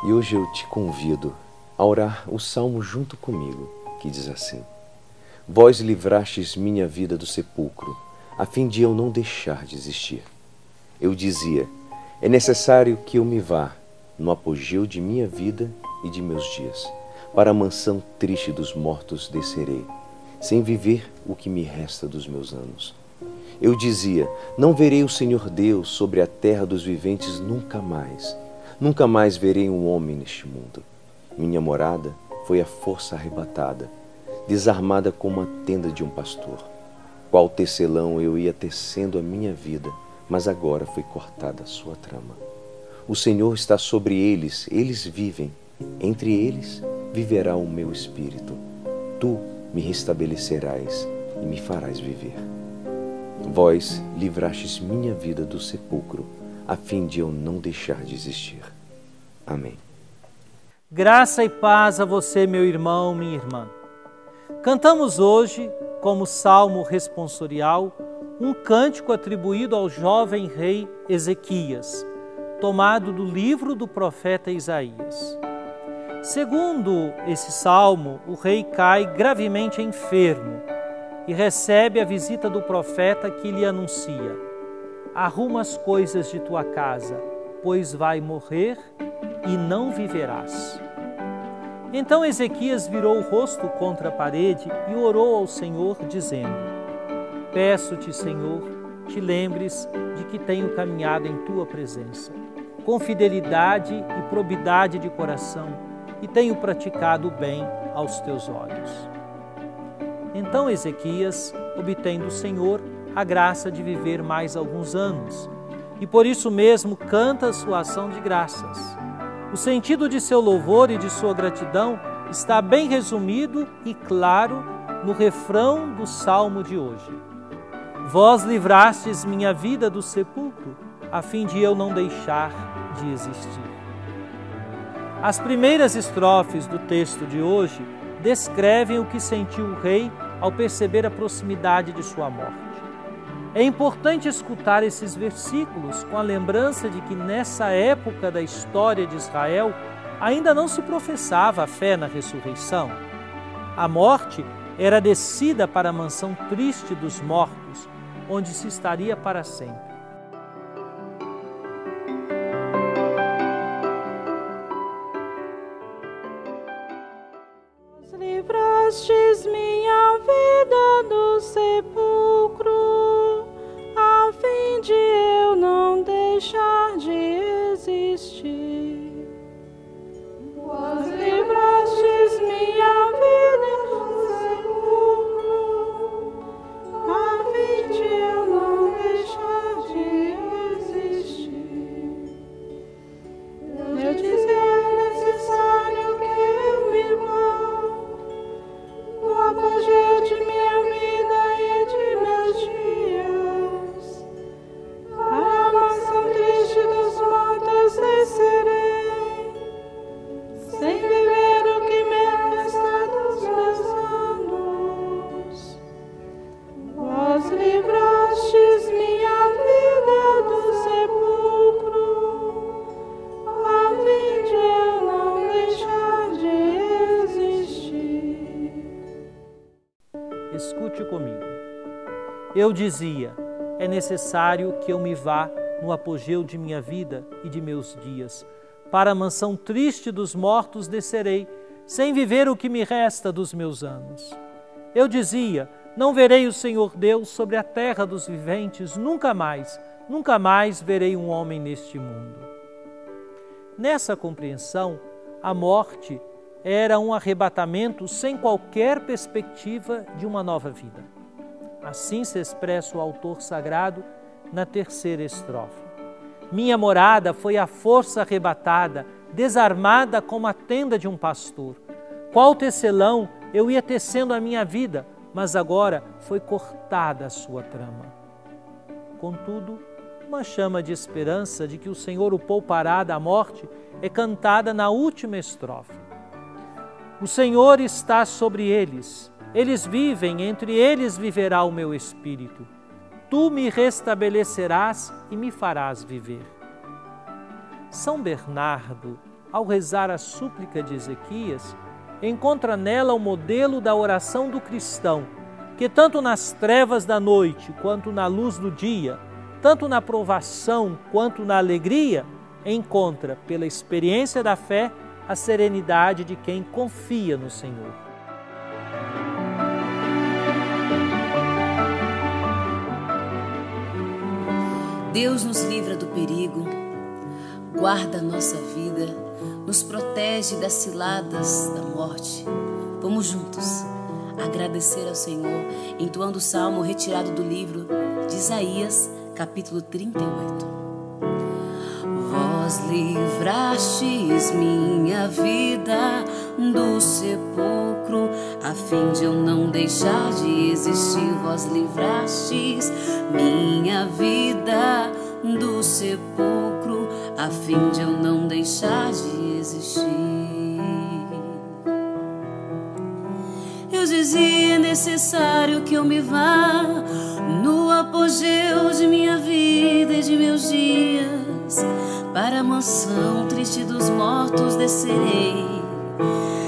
E hoje eu te convido a orar o salmo junto comigo, que diz assim: Vós livrastes minha vida do sepulcro, a fim de eu não deixar de existir. Eu dizia: é necessário que eu me vá, no apogeu de minha vida e de meus dias. Para a mansão triste dos mortos descerei, sem viver o que me resta dos meus anos. Eu dizia: não verei o Senhor Deus sobre a terra dos viventes nunca mais. Nunca mais verei um homem neste mundo. Minha morada foi a força arrebatada, desarmada como a tenda de um pastor. Qual tecelão eu ia tecendo a minha vida, mas agora foi cortada a sua trama. O Senhor está sobre eles, eles vivem. Entre eles viverá o meu espírito. Tu me restabelecerás e me farás viver. Vós livrastes minha vida do sepulcro, a fim de eu não deixar de existir. Amém. Graça e paz a você, meu irmão, minha irmã. Cantamos hoje, como salmo responsorial, um cântico atribuído ao jovem rei Ezequias, tomado do livro do profeta Isaías. Segundo esse salmo, o rei cai gravemente enfermo e recebe a visita do profeta que lhe anuncia: arruma as coisas de tua casa, pois vai morrer e não viverás. Então Ezequias virou o rosto contra a parede e orou ao Senhor, dizendo: peço-te, Senhor, te lembres de que tenho caminhado em tua presença, com fidelidade e probidade de coração, e tenho praticado o bem aos teus olhos. Então Ezequias obtém do Senhor a graça de viver mais alguns anos, e por isso mesmo canta a sua ação de graças. O sentido de seu louvor e de sua gratidão está bem resumido e claro no refrão do salmo de hoje. Vós livrastes minha vida do sepulcro, a fim de eu não deixar de existir. As primeiras estrofes do texto de hoje descrevem o que sentiu o rei ao perceber a proximidade de sua morte. É importante escutar esses versículos com a lembrança de que nessa época da história de Israel ainda não se professava a fé na ressurreição. A morte era descida para a mansão triste dos mortos, onde se estaria para sempre. Livrastes minha vida do sepulcro, a fim de eu não deixar de existir. Vós livrastes minha vida do sepulcro, a fim de eu não deixar de existir. Eu dizia: é necessário que eu me vá, no apogeu de minha vida e de meus dias. Para a mansão triste dos mortos descerei, sem viver o que me resta dos meus anos. Vós livrastes minha vida do sepulcro, a fim de eu não deixar de existir. Escute comigo. Eu dizia: é necessário que eu me vá no apogeu de minha vida e de meus dias. Para a mansão triste dos mortos descerei, sem viver o que me resta dos meus anos. Eu dizia: não verei o Senhor Deus sobre a terra dos viventes nunca mais verei um homem neste mundo. Nessa compreensão, a morte era um arrebatamento sem qualquer perspectiva de uma nova vida. Assim se expressa o autor sagrado na terceira estrofe. Minha morada foi a força arrebatada, desarmada como a tenda de um pastor. Qual tecelão eu ia tecendo a minha vida, mas agora foi cortada a sua trama. Contudo, uma chama de esperança de que o Senhor o poupará da morte é cantada na última estrofe. O Senhor está sobre eles, eles vivem, entre eles viverá o meu espírito. Tu me restabelecerás e me farás viver. São Bernardo ao rezar a súplica de Ezequias, encontra nela o modelo da oração do cristão, que tanto nas trevas da noite quanto na luz do dia, tanto na provação quanto na alegria, encontra, pela experiência da fé, a serenidade de quem confia no Senhor. Deus nos livra do perigo, guarda a nossa vida, nos protege das ciladas da morte. Vamos juntos agradecer ao Senhor, entoando o salmo retirado do livro de Isaías, capítulo 38. Vós livrastes minha vida do sepulcro, a fim de eu não deixar de existir. Vós livrastes minha vida do sepulcro, a fim de eu não deixar de existir. Eu dizia: é necessário que eu me vá, no apogeu de minha vida e de meus dias, para a mansão triste dos mortos descerei,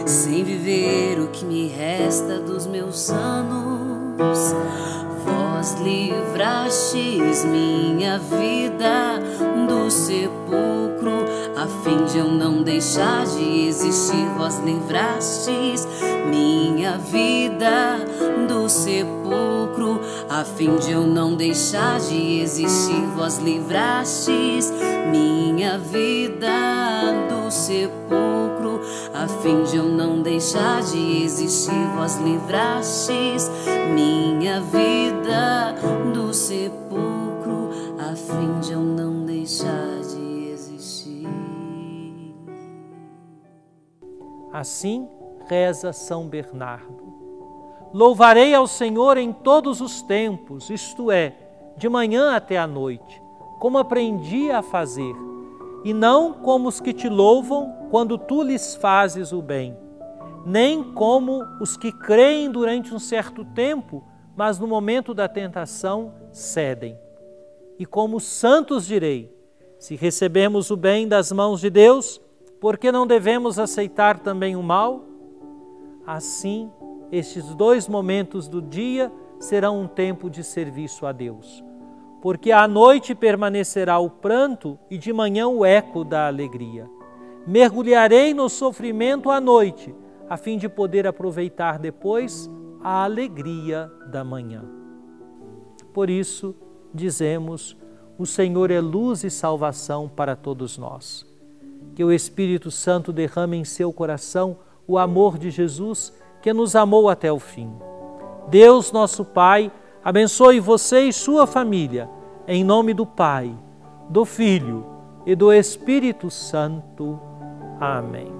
sem viver o que me resta dos meus anos. Vós livrastes minha vida do sepulcro, a fim de eu não deixar de existir. Vós livrastes minha vida do sepulcro, a fim de eu não deixar de existir. Vós livrastes minha vida do sepulcro, a fim de eu não deixar de existir. Vós livrastes minha vida do sepulcro, a fim de eu não deixar de existir. Assim reza São Bernardo: louvarei ao Senhor em todos os tempos, isto é, de manhã até à noite, como aprendi a fazer, e não como os que te louvam quando tu lhes fazes o bem, nem como os que creem durante um certo tempo, mas no momento da tentação cedem. E como os santos direi: se recebemos o bem das mãos de Deus, por que não devemos aceitar também o mal? Assim, estes 2 momentos do dia serão um tempo de serviço a Deus, porque à noite permanecerá o pranto e de manhã o eco da alegria. Mergulharei no sofrimento à noite, a fim de poder aproveitar depois a alegria da manhã. Por isso, dizemos: o Senhor é luz e salvação para todos nós. Que o Espírito Santo derrame em seu coração o amor de Jesus, que nos amou até o fim. Deus, nosso Pai, abençoe você e sua família, em nome do Pai, do Filho e do Espírito Santo. Amém.